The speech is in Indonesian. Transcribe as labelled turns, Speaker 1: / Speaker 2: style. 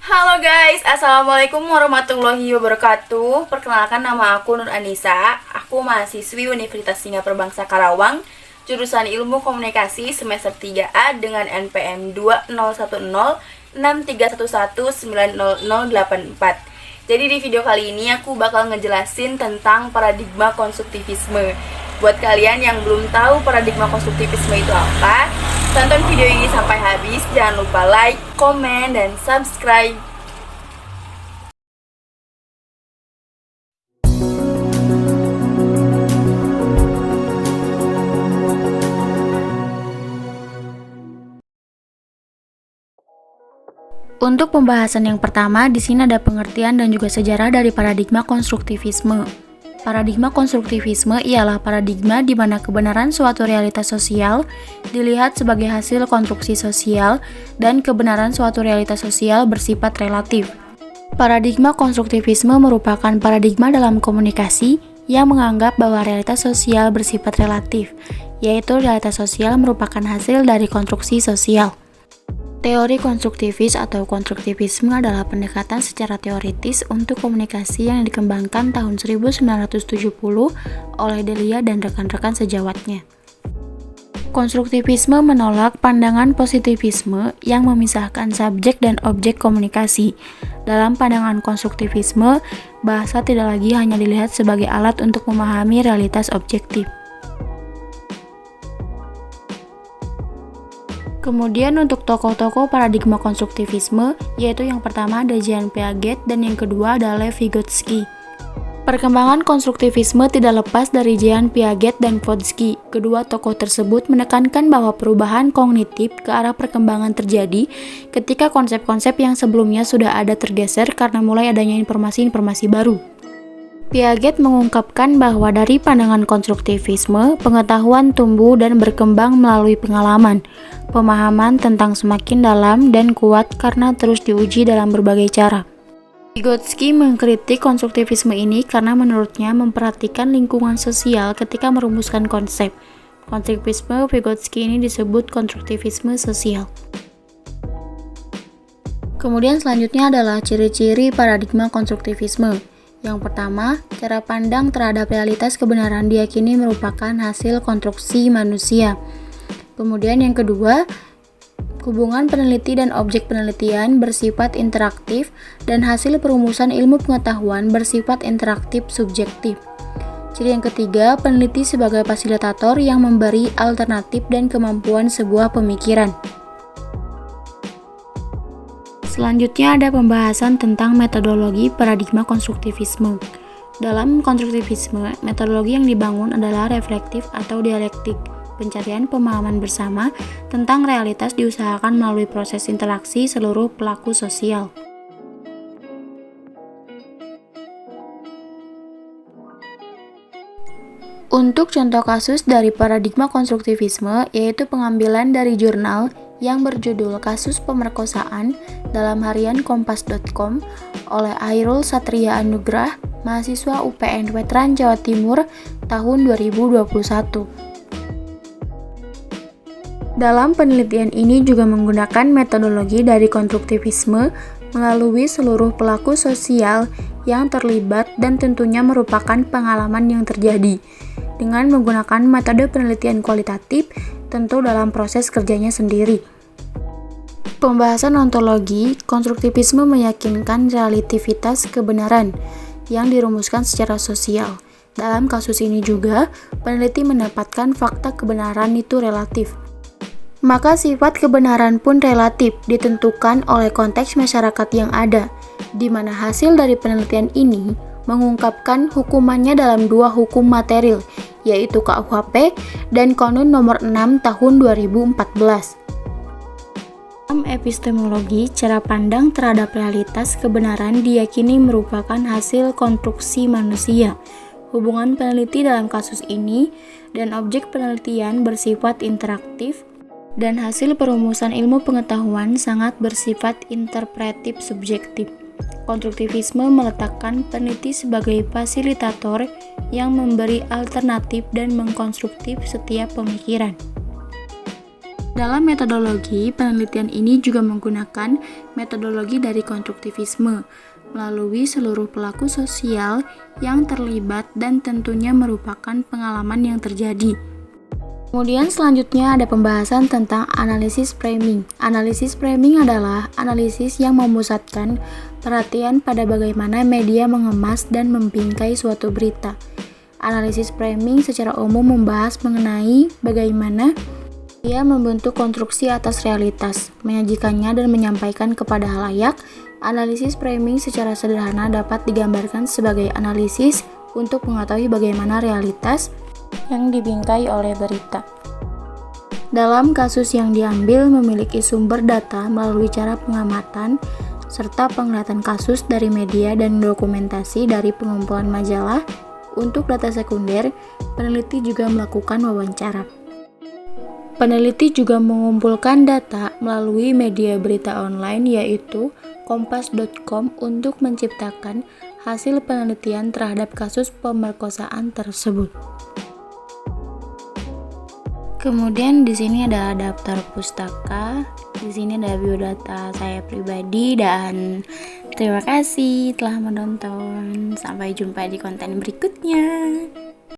Speaker 1: Halo guys, Assalamualaikum warahmatullahi wabarakatuh. Perkenalkan, nama aku Nur Anissa. Aku mahasiswi Universitas Singapura Bangsa Karawang, jurusan Ilmu Komunikasi semester 3A dengan NPM 20106311900084. Jadi di video kali ini aku bakal ngejelasin tentang paradigma konstruktivisme. Buat kalian yang belum tahu paradigma konstruktivisme itu apa, tonton video ini sampai habis. Jangan lupa like, komen, dan subscribe. Untuk pembahasan yang pertama, di sini ada pengertian dan juga sejarah dari paradigma konstruktivisme. Paradigma konstruktivisme ialah paradigma di mana kebenaran suatu realitas sosial dilihat sebagai hasil konstruksi sosial dan kebenaran suatu realitas sosial bersifat relatif. Paradigma konstruktivisme merupakan paradigma dalam komunikasi yang menganggap bahwa realitas sosial bersifat relatif, yaitu realitas sosial merupakan hasil dari konstruksi sosial. Teori konstruktivis atau konstruktivisme adalah pendekatan secara teoritis untuk komunikasi yang dikembangkan tahun 1970 oleh Delia dan rekan-rekan sejawatnya. Konstruktivisme menolak pandangan positivisme yang memisahkan subjek dan objek komunikasi. Dalam pandangan konstruktivisme, bahasa tidak lagi hanya dilihat sebagai alat untuk memahami realitas objektif. Kemudian untuk tokoh-tokoh paradigma konstruktivisme, yaitu yang pertama ada Jean Piaget dan yang kedua ada Lev Vygotsky. Perkembangan konstruktivisme tidak lepas dari Jean Piaget dan Vygotsky. Kedua tokoh tersebut menekankan bahwa perubahan kognitif ke arah perkembangan terjadi ketika konsep-konsep yang sebelumnya sudah ada tergeser karena mulai adanya informasi-informasi baru. Piaget mengungkapkan bahwa dari pandangan konstruktivisme, pengetahuan tumbuh dan berkembang melalui pengalaman. Pemahaman tentang semakin dalam dan kuat karena terus diuji dalam berbagai cara. Vygotsky mengkritik konstruktivisme ini karena menurutnya memperhatikan lingkungan sosial ketika merumuskan konsep. Konstruktivisme Vygotsky ini disebut konstruktivisme sosial. Kemudian selanjutnya adalah ciri-ciri paradigma konstruktivisme. Yang pertama, cara pandang terhadap realitas kebenaran diyakini merupakan hasil konstruksi manusia. Kemudian yang kedua, hubungan peneliti dan objek penelitian bersifat interaktif dan hasil perumusan ilmu pengetahuan bersifat interaktif subjektif. Ciri yang ketiga, peneliti sebagai fasilitator yang memberi alternatif dan kemampuan sebuah pemikiran. Selanjutnya ada pembahasan tentang metodologi paradigma konstruktivisme. Dalam konstruktivisme, metodologi yang dibangun adalah reflektif atau dialektik. Pencarian pemahaman bersama tentang realitas diusahakan melalui proses interaksi seluruh pelaku sosial. Untuk contoh kasus dari paradigma konstruktivisme, yaitu pengambilan dari jurnal yang berjudul Kasus Pemerkosaan dalam harian kompas.com oleh Hairul Satria Anugrah, mahasiswa UPN Veteran Jawa Timur tahun 2021. Dalam penelitian ini juga menggunakan metodologi dari konstruktivisme melalui seluruh pelaku sosial yang terlibat dan tentunya merupakan pengalaman yang terjadi dengan menggunakan metode penelitian kualitatif tentu dalam proses kerjanya sendiri. Pembahasan ontologi, konstruktivisme meyakinkan relativitas kebenaran yang dirumuskan secara sosial. Dalam kasus ini juga, peneliti mendapatkan fakta kebenaran itu relatif. Maka sifat kebenaran pun relatif ditentukan oleh konteks masyarakat yang ada, di mana hasil dari penelitian ini mengungkapkan hukumannya dalam dua hukum material, yaitu KUHP dan Konun Nomor 6 Tahun 2014. Dalam epistemologi, cara pandang terhadap realitas kebenaran diyakini merupakan hasil konstruksi manusia. Hubungan peneliti dalam kasus ini dan objek penelitian bersifat interaktif, dan hasil perumusan ilmu pengetahuan sangat bersifat interpretif subjektif. Konstruktivisme meletakkan peneliti sebagai fasilitator yang memberi alternatif dan mengkonstruktif setiap pemikiran. Dalam metodologi, penelitian ini juga menggunakan metodologi dari konstruktivisme melalui seluruh pelaku sosial yang terlibat dan tentunya merupakan pengalaman yang terjadi. Kemudian selanjutnya ada pembahasan tentang analisis framing. Analisis framing adalah analisis yang memusatkan perhatian pada bagaimana media mengemas dan membingkai suatu berita. Analisis framing secara umum membahas mengenai bagaimana ia membentuk konstruksi atas realitas, menyajikannya dan menyampaikan kepada halayak. Analisis framing secara sederhana dapat digambarkan sebagai analisis untuk mengetahui bagaimana realitas yang dibingkai oleh berita. Dalam kasus yang diambil memiliki sumber data melalui cara pengamatan serta penglihatan kasus dari media dan dokumentasi dari pengumpulan majalah. Untuk data sekunder, peneliti juga melakukan wawancara. Peneliti juga mengumpulkan data melalui media berita online yaitu kompas.com untuk menciptakan hasil penelitian terhadap kasus pemerkosaan tersebut. Kemudian di sini ada daftar pustaka, di sini ada biodata saya pribadi dan terima kasih telah menonton. Sampai jumpa di konten berikutnya.